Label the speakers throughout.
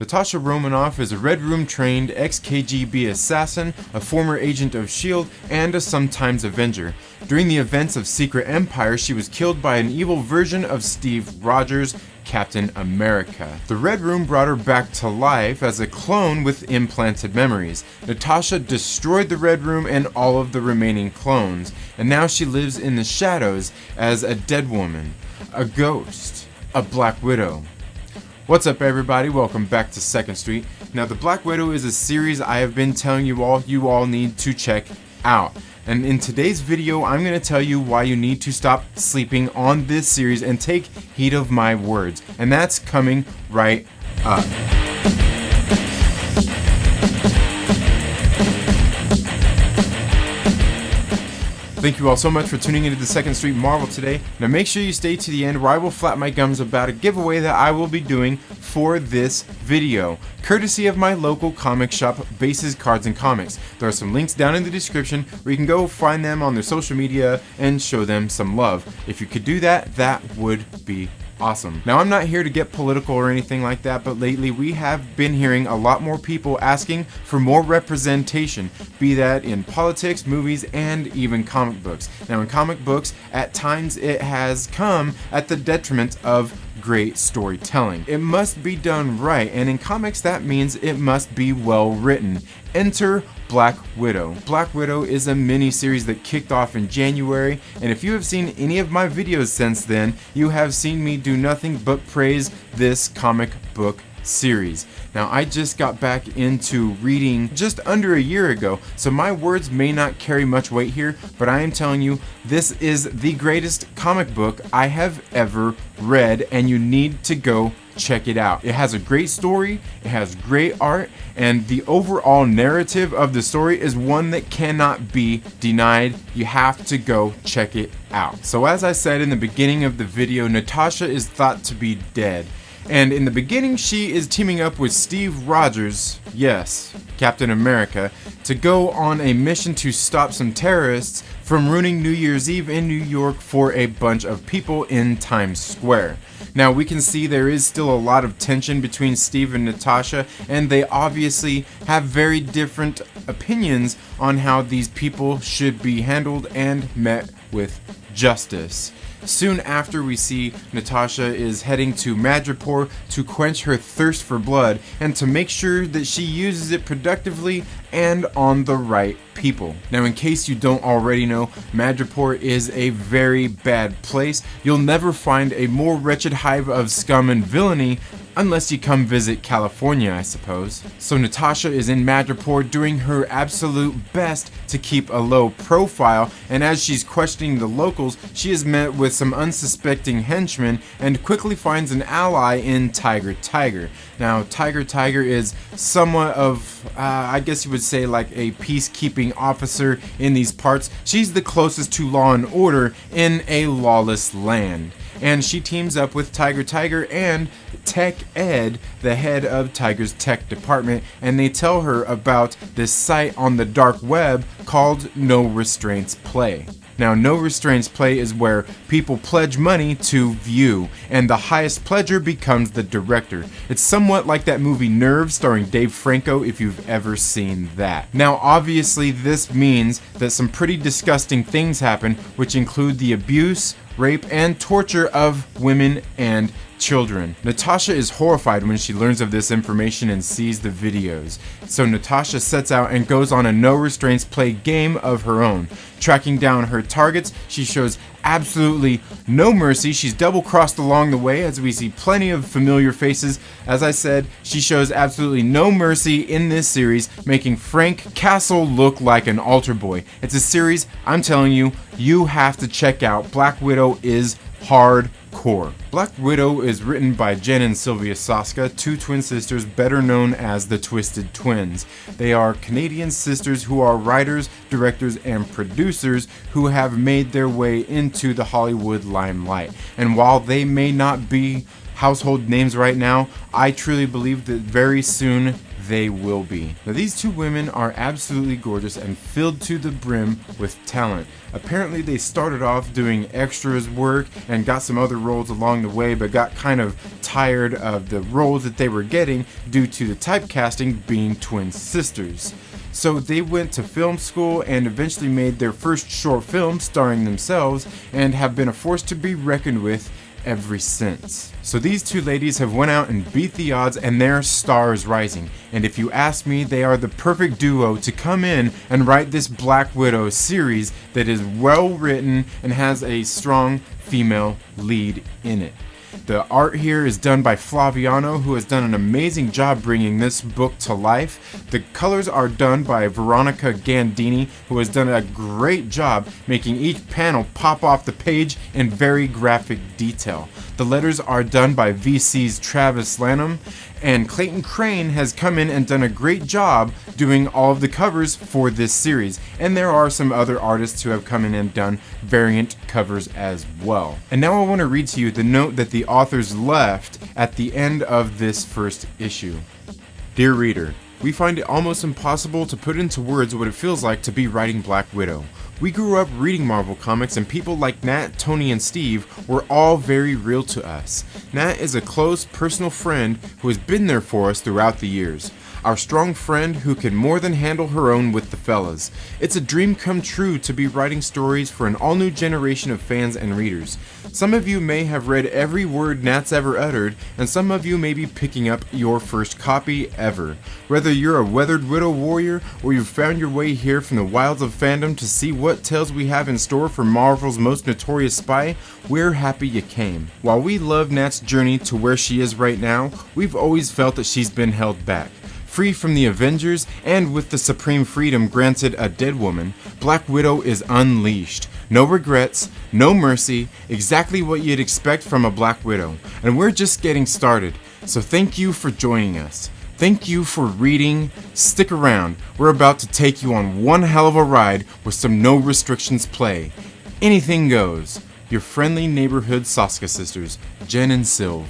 Speaker 1: Natasha Romanoff is a Red Room trained ex-KGB assassin, a former agent of S.H.I.E.L.D, and a sometimes Avenger. During the events of Secret Empire, she was killed by an evil version of Steve Rogers, Captain America. The Red Room brought her back to life as a clone with implanted memories. Natasha destroyed the Red Room and all of the remaining clones, and now she lives in the shadows as a dead woman, a ghost, a Black Widow. What's up, everybody? Welcome back to 2nd Street. Now, the Black Widow is a series I have been telling you all need to check out. And in today's video, I'm going to tell you why you need to stop sleeping on this series and take heed of my words. And that's coming right up. Thank you all so much for tuning into the 2nd Street Marvel today. Now make sure you stay to the end where I will flap my gums about a giveaway that I will be doing for this video, courtesy of my local comic shop, Bases, Cards, and Comics. There are some links down in the description where you can go find them on their social media and show them some love. If you could do that, that would be awesome. Now, I'm not here to get political or anything like that, but lately we have been hearing a lot more people asking for more representation, be that in politics, movies, and even comic books. Now, in comic books, at times it has come at the detriment of great storytelling. It must be done right, and in comics that means it must be well written. Enter Black Widow. Black Widow is a mini-series that kicked off in January, and if you have seen any of my videos since then, you have seen me do nothing but praise this comic book series. Now, I just got back into reading just under a year ago, so my words may not carry much weight here, but I am telling you, this is the greatest comic book I have ever read, and you need to go check it out. It has a great story, it has great art, and the overall narrative of the story is one that cannot be denied. You have to go check it out. So as I said in the beginning of the video, Natasha is thought to be dead. And in the beginning, she is teaming up with Steve Rogers, yes, Captain America, to go on a mission to stop some terrorists from ruining New Year's Eve in New York for a bunch of people in Times Square. Now, we can see there is still a lot of tension between Steve and Natasha, and they obviously have very different opinions on how these people should be handled and met with justice. Soon after, we see Natasha is heading to Madripoor to quench her thirst for blood and to make sure that she uses it productively and on the right people. Now, in case you don't already know, Madripoor is a very bad place. You'll never find a more wretched hive of scum and villainy unless you come visit California, I suppose. So Natasha is in Madripoor doing her absolute best to keep a low profile, and as she's questioning the locals, she is met with some unsuspecting henchmen and quickly finds an ally in Tiger Tiger. Now, Tiger Tiger is somewhat of, I guess you would say, like a peacekeeping officer in these parts. She's the closest to law and order in a lawless land. And she teams up with Tiger Tiger and Tech Ed, the head of Tiger's tech department, and they tell her about this site on the dark web called No Restraints Play. Now, No Restraints Play is where people pledge money to view, and the highest pledger becomes the director. It's somewhat like that movie Nerve starring Dave Franco, if you've ever seen that. Now, obviously, this means that some pretty disgusting things happen, which include the abuse, rape, and torture of women and children. Natasha is horrified when she learns of this information and sees the videos. So Natasha sets out and goes on a No Restraints Play game of her own. Tracking down her targets, she shows absolutely no mercy. She's double-crossed along the way, as we see plenty of familiar faces. As I said, she shows absolutely no mercy in this series, making Frank Castle look like an altar boy. It's a series, I'm telling you, you have to check out. Black Widow is hardcore. Black Widow is written by Jen and Sylvia Soska, two twin sisters better known as the Twisted Twins. They are Canadian sisters who are writers, directors, and producers who have made their way into the Hollywood limelight. And while they may not be household names right now, I truly believe that very soon they will be. Now these two women are absolutely gorgeous and filled to the brim with talent. Apparently they started off doing extras work and got some other roles along the way, but got kind of tired of the roles that they were getting due to the typecasting being twin sisters. So they went to film school and eventually made their first short film starring themselves, and have been a force to be reckoned with ever since. So these two ladies have went out and beat the odds, and their star is rising. And if you ask me, they are the perfect duo to come in and write this Black Widow series that is well written and has a strong female lead in it. The art here is done by Flaviano, who has done an amazing job bringing this book to life. The colors are done by Veronica Gandini, who has done a great job making each panel pop off the page in very graphic detail. The letters are done by VC's Travis Lanham, and Clayton Crane has come in and done a great job doing all of the covers for this series. And there are some other artists who have come in and done variant covers as well. And now I want to read to you the note that the authors left at the end of this first issue. Dear reader, we find it almost impossible to put into words what it feels like to be writing Black Widow. We grew up reading Marvel comics, and people like Nat, Tony, and Steve were all very real to us. Nat is a close, personal friend who has been there for us throughout the years. Our strong friend who can more than handle her own with the fellas. It's a dream come true to be writing stories for an all-new generation of fans and readers. Some of you may have read every word Nat's ever uttered, and some of you may be picking up your first copy ever. Whether you're a weathered widow warrior, or you've found your way here from the wilds of fandom to see what tales we have in store for Marvel's most notorious spy, we're happy you came. While we love Nat's journey to where she is right now, we've always felt that she's been held back. Free from the Avengers, and with the supreme freedom granted a dead woman, Black Widow is unleashed. No regrets, no mercy, exactly what you'd expect from a Black Widow. And we're just getting started, so thank you for joining us. Thank you for reading. Stick around, we're about to take you on one hell of a ride with some no restrictions play. Anything goes. Your friendly neighborhood Soska sisters, Jen and Sylv.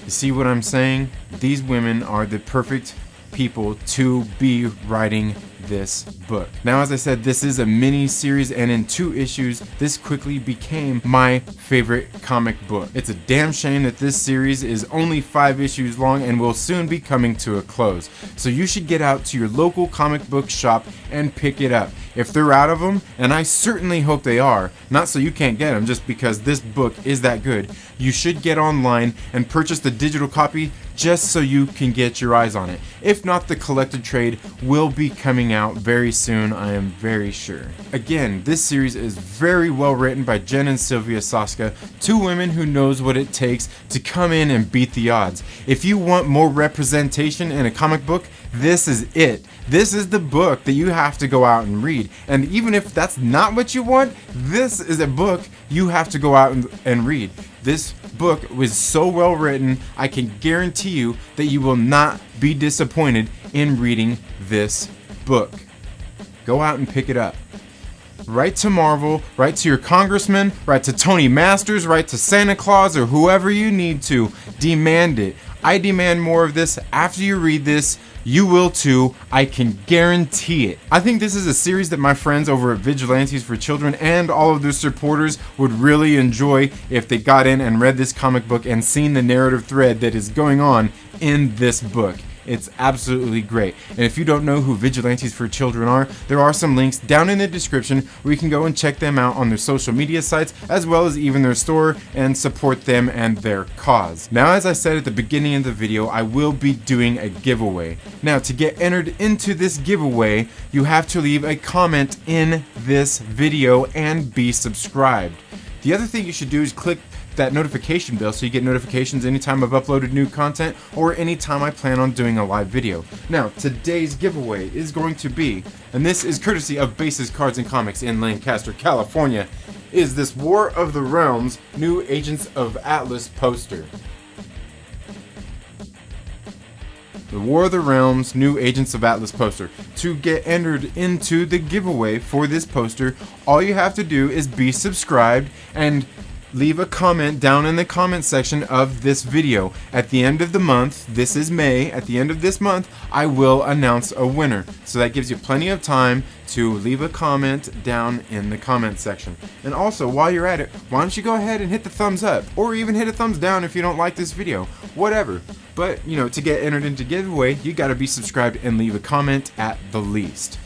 Speaker 1: You see what I'm saying? These women are the perfect people to be writing this book. Now, as I said, this is a mini series, and in 2 issues this quickly became my favorite comic book. It's a damn shame that this series is only 5 issues long and will soon be coming to a close. So you should get out to your local comic book shop and pick it up. If they're out of them, and I certainly hope they are, not so you can't get them, just because this book is that good, you should get online and purchase the digital copy just so you can get your eyes on it. If not, the collected trade will be coming out very soon, I am very sure. Again, this series is very well written by Jen and Sylvia Soska, 2 women who knows what it takes to come in and beat the odds. If you want more representation in a comic book, this is it. This is the book that you have to go out and read. And even if that's not what you want, this is a book you have to go out and read. This book was so well written, I can guarantee you that you will not be disappointed in reading this book. Go out and pick it up. Write to Marvel, write to your congressman, write to Tony Masters, write to Santa Claus, or whoever you need to. Demand it. I demand more of this. After you read this, you will too. I can guarantee it. I think this is a series that my friends over at Vigilantes for Children and all of their supporters would really enjoy if they got in and read this comic book and seen the narrative thread that is going on in this book. It's absolutely great. And if you don't know who Vigilantes for Children are, there are some links down in the description where you can go and check them out on their social media sites, as well as even their store, and support them and their cause. Now, as I said at the beginning of the video, I will be doing a giveaway. Now, to get entered into this giveaway, you have to leave a comment in this video and be subscribed. The other thing you should do is click that notification bell so you get notifications anytime I've uploaded new content or anytime I plan on doing a live video. Now, today's giveaway is going to be, and this is courtesy of Bases Cards and Comics in Lancaster, California, is this War of the Realms New Agents of Atlas poster. The War of the Realms New Agents of Atlas poster. To get entered into the giveaway for this poster, all you have to do is be subscribed and leave a comment down in the comment section of this video. At the end of the month, this is May, at the end of this month, I will announce a winner. So that gives you plenty of time to leave a comment down in the comment section. And also, while you're at it, why don't you go ahead and hit the thumbs up, or even hit a thumbs down if you don't like this video, whatever. But, to get entered into giveaway, you gotta be subscribed and leave a comment at the least.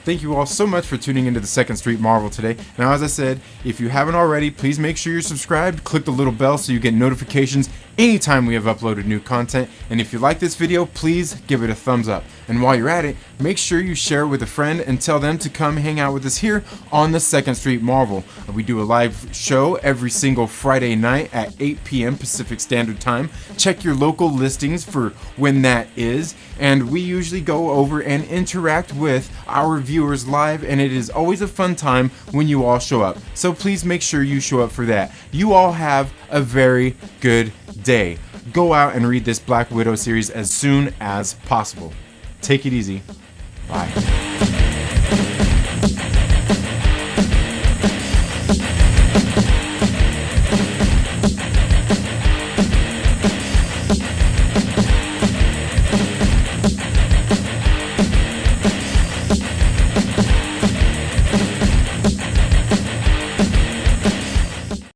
Speaker 1: Thank you all so much for tuning into the 2nd Street Marvel today. Now, as I said, if you haven't already, please make sure you're subscribed. Click the little bell so you get notifications anytime we have uploaded new content. And if you like this video, please give it a thumbs up. And while you're at it, make sure you share it with a friend and tell them to come hang out with us here on the 2nd Street Marvel. We do a live show every single Friday night at 8 p.m. Pacific Standard Time. Check your local listings for when that is. And we usually go over and interact with our viewers live, and it is always a fun time when you all show up. So please make sure you show up for that. You all have a very good day. Go out and read this Black Widow series as soon as possible. Take it easy. Bye.